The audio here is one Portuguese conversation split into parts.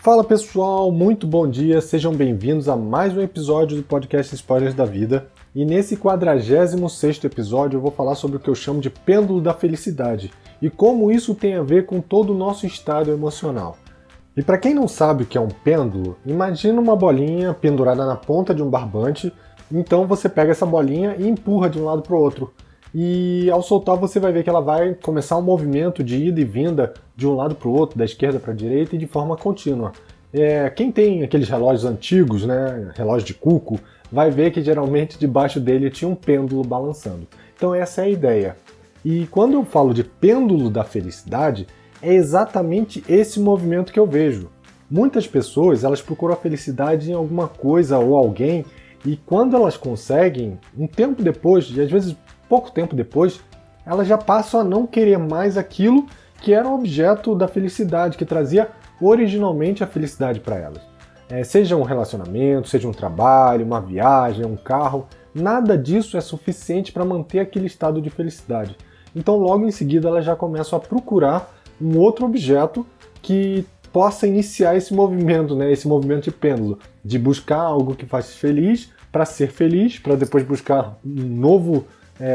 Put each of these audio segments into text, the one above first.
Fala pessoal, muito bom dia, sejam bem-vindos a mais um episódio do podcast Spoilers da Vida. E nesse 46º episódio eu vou falar sobre o que eu chamo de pêndulo da felicidade e como isso tem a ver com todo o nosso estado emocional. E para quem não sabe o que é um pêndulo, imagina uma bolinha pendurada na ponta de um barbante, então você pega essa bolinha e empurra de um lado para o outro. E ao soltar você vai ver que ela vai começar um movimento de ida e vinda de um lado para o outro, da esquerda para a direita e de forma contínua. Quem tem aqueles relógios antigos, né, relógio de cuco, vai ver que geralmente debaixo dele tinha um pêndulo balançando. Então essa é a ideia. E quando eu falo de pêndulo da felicidade, é exatamente esse movimento que eu vejo. Muitas pessoas elas procuram a felicidade em alguma coisa ou alguém e quando elas conseguem, um tempo depois, e às vezes pouco tempo depois, elas já passam a não querer mais aquilo que era o objeto da felicidade, que trazia originalmente a felicidade para elas. Seja um relacionamento, seja um trabalho, uma viagem, um carro, nada disso é suficiente para manter aquele estado de felicidade. Então logo em seguida elas já começam a procurar um outro objeto que possa iniciar esse movimento, né, esse movimento de pêndulo, de buscar algo que faz feliz para ser feliz, para depois buscar um novo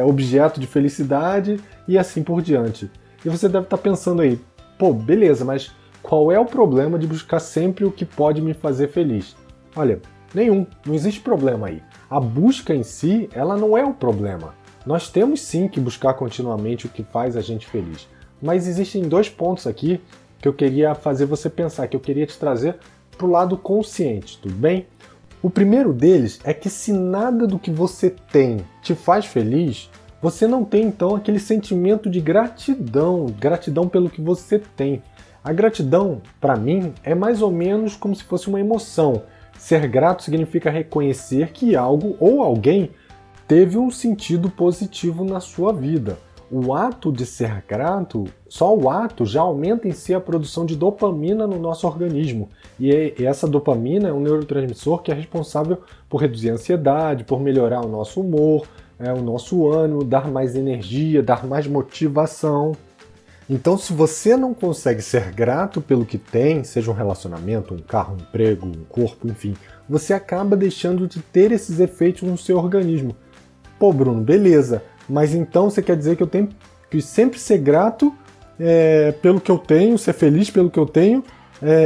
objeto de felicidade e assim por diante. E você deve estar pensando aí, pô, beleza, mas qual é o problema de buscar sempre o que pode me fazer feliz? Olha, nenhum, não existe problema aí. A busca em si, ela não é o problema. Nós temos sim que buscar continuamente o que faz a gente feliz. Mas existem dois pontos aqui que eu queria fazer você pensar, que eu queria te trazer para o lado consciente, tudo bem? O primeiro deles é que se nada do que você tem te faz feliz, você não tem então aquele sentimento de gratidão pelo que você tem. A gratidão, para mim, é mais ou menos como se fosse uma emoção. Ser grato significa reconhecer que algo ou alguém teve um sentido positivo na sua vida. O ato de ser grato, só o ato já aumenta em si a produção de dopamina no nosso organismo. E essa dopamina é um neurotransmissor que é responsável por reduzir a ansiedade, por melhorar o nosso humor, o nosso ânimo, dar mais energia, dar mais motivação. Então, se você não consegue ser grato pelo que tem, seja um relacionamento, um carro, um emprego, um corpo, enfim, você acaba deixando de ter esses efeitos no seu organismo. Pô, Bruno, beleza. Mas então você quer dizer que eu tenho que sempre ser grato pelo que eu tenho, ser feliz pelo que eu tenho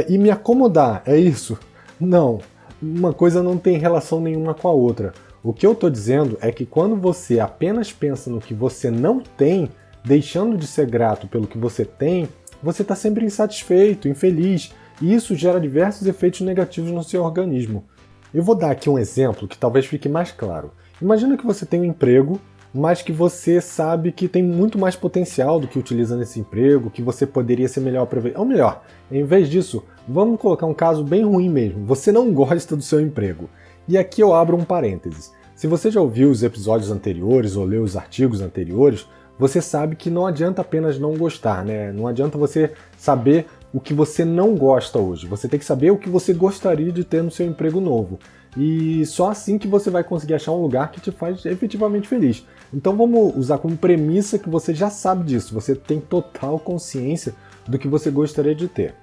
e me acomodar, é isso? Não, uma coisa não tem relação nenhuma com a outra. O que eu estou dizendo é que quando você apenas pensa no que você não tem, deixando de ser grato pelo que você tem, você está sempre insatisfeito, infeliz, e isso gera diversos efeitos negativos no seu organismo. Eu vou dar aqui um exemplo que talvez fique mais claro. Imagina que você tem um emprego, mas que você sabe que tem muito mais potencial do que utiliza nesse emprego, que você poderia ser melhor aproveitado. Ou melhor, em vez disso, vamos colocar um caso bem ruim mesmo. Você não gosta do seu emprego. E aqui eu abro um parênteses. Se você já ouviu os episódios anteriores ou leu os artigos anteriores, você sabe que não adianta apenas não gostar, né? Não adianta você saber o que você não gosta hoje. Você tem que saber o que você gostaria de ter no seu emprego novo. E só assim que você vai conseguir achar um lugar que te faz efetivamente feliz. Então vamos usar como premissa que você já sabe disso, você tem total consciência do que você gostaria de ter.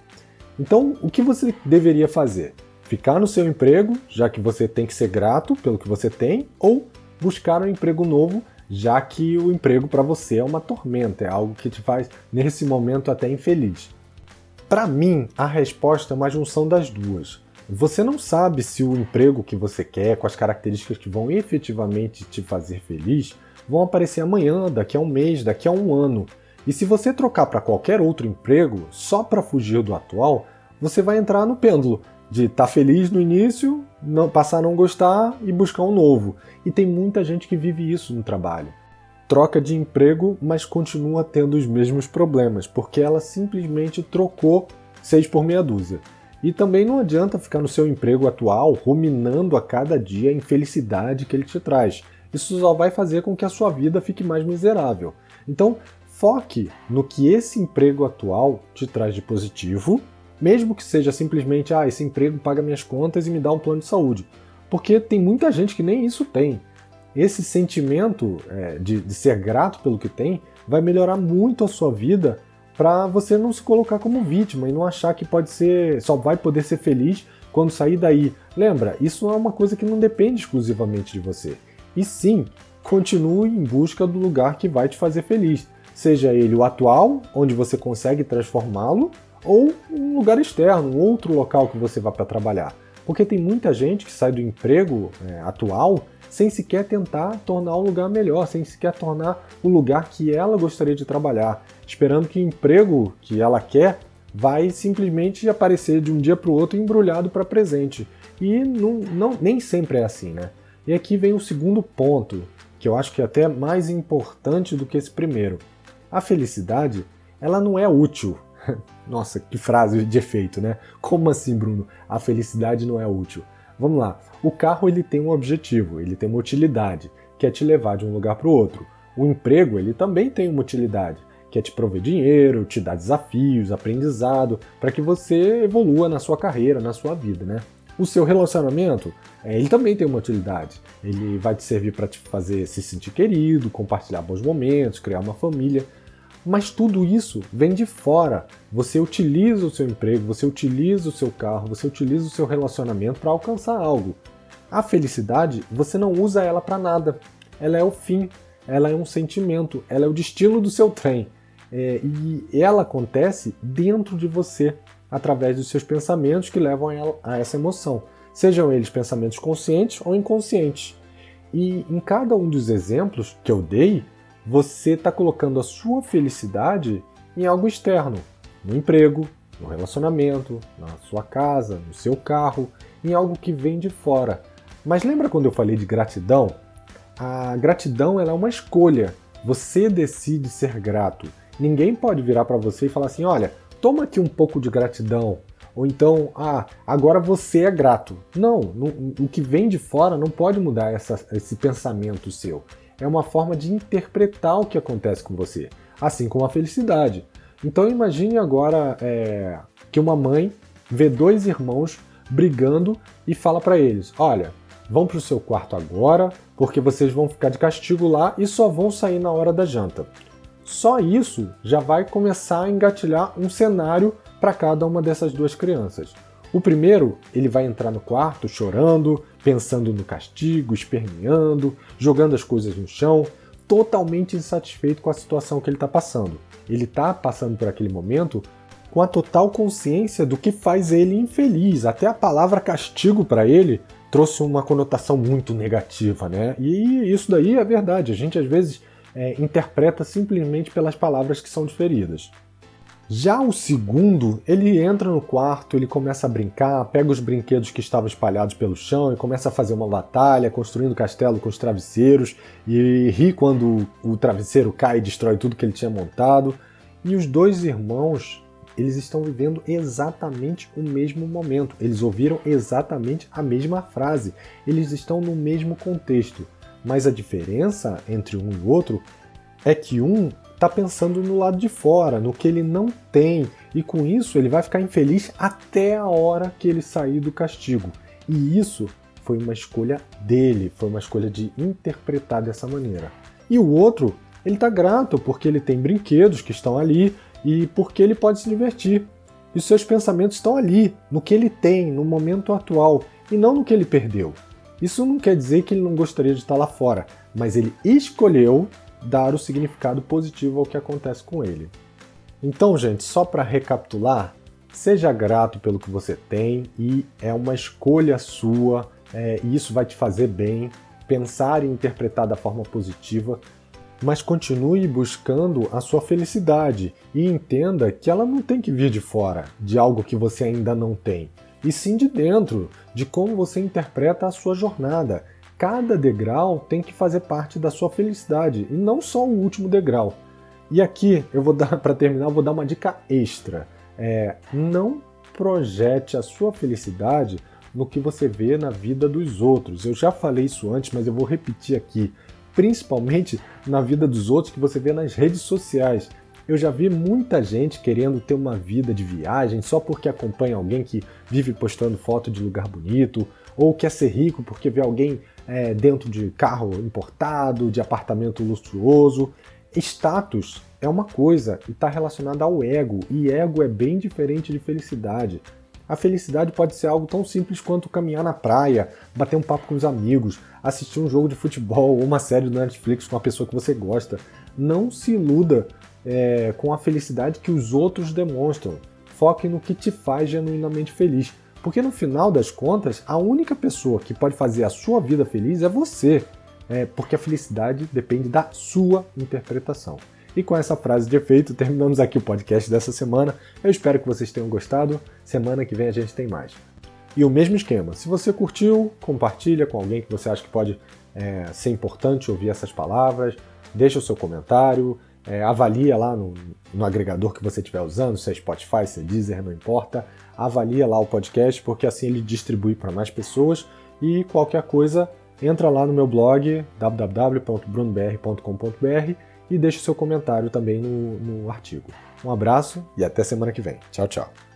Então o que você deveria fazer? Ficar no seu emprego, já que você tem que ser grato pelo que você tem, ou buscar um emprego novo, já que o emprego para você é uma tormenta, é algo que te faz nesse momento até infeliz. Para mim, a resposta é uma junção das duas. Você não sabe se o emprego que você quer, com as características que vão efetivamente te fazer feliz, vão aparecer amanhã, daqui a um mês, daqui a um ano. E se você trocar para qualquer outro emprego, só para fugir do atual, você vai entrar no pêndulo de estar feliz no início, passar a não gostar e buscar um novo. E tem muita gente que vive isso no trabalho. Troca de emprego, mas continua tendo os mesmos problemas, porque ela simplesmente trocou 6 por meia dúzia. E também não adianta ficar no seu emprego atual ruminando a cada dia a infelicidade que ele te traz. Isso só vai fazer com que a sua vida fique mais miserável. Então, foque no que esse emprego atual te traz de positivo, mesmo que seja simplesmente, esse emprego paga minhas contas e me dá um plano de saúde. Porque tem muita gente que nem isso tem. Esse sentimento de ser grato pelo que tem vai melhorar muito a sua vida para você não se colocar como vítima e não achar que só vai poder ser feliz quando sair daí. Lembra, isso é uma coisa que não depende exclusivamente de você. E sim, continue em busca do lugar que vai te fazer feliz. Seja ele o atual, onde você consegue transformá-lo, ou um lugar externo, um outro local que você vá para trabalhar. Porque tem muita gente que sai do emprego atual sem sequer tentar tornar o lugar melhor, sem sequer tornar o lugar que ela gostaria de trabalhar, esperando que o emprego que ela quer vai simplesmente aparecer de um dia para o outro embrulhado para presente. E nem sempre é assim, né? E aqui vem o segundo ponto, que eu acho que é até mais importante do que esse primeiro. A felicidade, ela não é útil. Nossa, que frase de efeito, né? Como assim, Bruno? A felicidade não é útil. Vamos lá. O carro ele tem um objetivo, ele tem uma utilidade, que é te levar de um lugar para o outro. O emprego ele também tem uma utilidade, que é te prover dinheiro, te dar desafios, aprendizado, para que você evolua na sua carreira, na sua vida, né? O seu relacionamento, ele também tem uma utilidade. Ele vai te servir para te fazer se sentir querido, compartilhar bons momentos, criar uma família. Mas tudo isso vem de fora. Você utiliza o seu emprego, você utiliza o seu carro, você utiliza o seu relacionamento para alcançar algo. A felicidade, você não usa ela para nada. Ela é o fim, ela é um sentimento, ela é o destino do seu trem. E ela acontece dentro de você, através dos seus pensamentos que levam a essa emoção. Sejam eles pensamentos conscientes ou inconscientes. E em cada um dos exemplos que eu dei, você está colocando a sua felicidade em algo externo, no emprego, no relacionamento, na sua casa, no seu carro, em algo que vem de fora. Mas lembra quando eu falei de gratidão? A gratidão ela é uma escolha. Você decide ser grato. Ninguém pode virar para você e falar assim, olha, toma aqui um pouco de gratidão. Ou então, agora você é grato. Não, o que vem de fora não pode mudar esse pensamento seu. É uma forma de interpretar o que acontece com você, assim como a felicidade. Então imagine agora que uma mãe vê dois irmãos brigando e fala para eles, olha, vão para o seu quarto agora, porque vocês vão ficar de castigo lá e só vão sair na hora da janta. Só isso já vai começar a engatilhar um cenário para cada uma dessas duas crianças. O primeiro, ele vai entrar no quarto chorando, pensando no castigo, esperneando, jogando as coisas no chão, totalmente insatisfeito com a situação que ele está passando. Ele está passando por aquele momento com a total consciência do que faz ele infeliz. Até a palavra castigo para ele trouxe uma conotação muito negativa, né? E isso daí é verdade. A gente às vezes interpreta simplesmente pelas palavras que são diferidas. Já o segundo, ele entra no quarto, ele começa a brincar, pega os brinquedos que estavam espalhados pelo chão e começa a fazer uma batalha, construindo castelo com os travesseiros e ri quando o travesseiro cai e destrói tudo que ele tinha montado. E os dois irmãos, eles estão vivendo exatamente o mesmo momento, eles ouviram exatamente a mesma frase, eles estão no mesmo contexto. Mas a diferença entre um e o outro é que um está pensando no lado de fora, no que ele não tem, e com isso ele vai ficar infeliz até a hora que ele sair do castigo. E isso foi uma escolha dele, foi uma escolha de interpretar dessa maneira. E o outro, ele está grato porque ele tem brinquedos que estão ali e porque ele pode se divertir. E os seus pensamentos estão ali, no que ele tem, no momento atual, e não no que ele perdeu. Isso não quer dizer que ele não gostaria de estar lá fora, mas ele escolheu dar o significado positivo ao que acontece com ele. Então, gente, só para recapitular, seja grato pelo que você tem e é uma escolha sua, e isso vai te fazer bem, pensar e interpretar da forma positiva, mas continue buscando a sua felicidade e entenda que ela não tem que vir de fora, de algo que você ainda não tem, e sim de dentro, de como você interpreta a sua jornada. Cada degrau tem que fazer parte da sua felicidade e não só o último degrau. E aqui, para terminar, eu vou dar uma dica extra. Não projete a sua felicidade no que você vê na vida dos outros. Eu já falei isso antes, mas eu vou repetir aqui. Principalmente na vida dos outros que você vê nas redes sociais. Eu já vi muita gente querendo ter uma vida de viagem só porque acompanha alguém que vive postando foto de lugar bonito, ou quer ser rico porque vê alguém dentro de carro importado, de apartamento luxuoso. Status é uma coisa e está relacionada ao ego, e ego é bem diferente de felicidade. A felicidade pode ser algo tão simples quanto caminhar na praia, bater um papo com os amigos, assistir um jogo de futebol ou uma série do Netflix com uma pessoa que você gosta. Não se iluda com a felicidade que os outros demonstram. Foque no que te faz genuinamente feliz. Porque no final das contas, a única pessoa que pode fazer a sua vida feliz é você. Porque a felicidade depende da sua interpretação. E com essa frase de efeito, terminamos aqui o podcast dessa semana. Eu espero que vocês tenham gostado. Semana que vem a gente tem mais. E o mesmo esquema, se você curtiu, compartilha com alguém que você acha que pode ser importante ouvir essas palavras, deixa o seu comentário, avalia lá no agregador que você estiver usando, se é Spotify, se é Deezer, não importa, avalia lá o podcast, porque assim ele distribui para mais pessoas, e qualquer coisa, entra lá no meu blog, www.brunobr.com.br, e deixa o seu comentário também no artigo. Um abraço e até semana que vem. Tchau, tchau.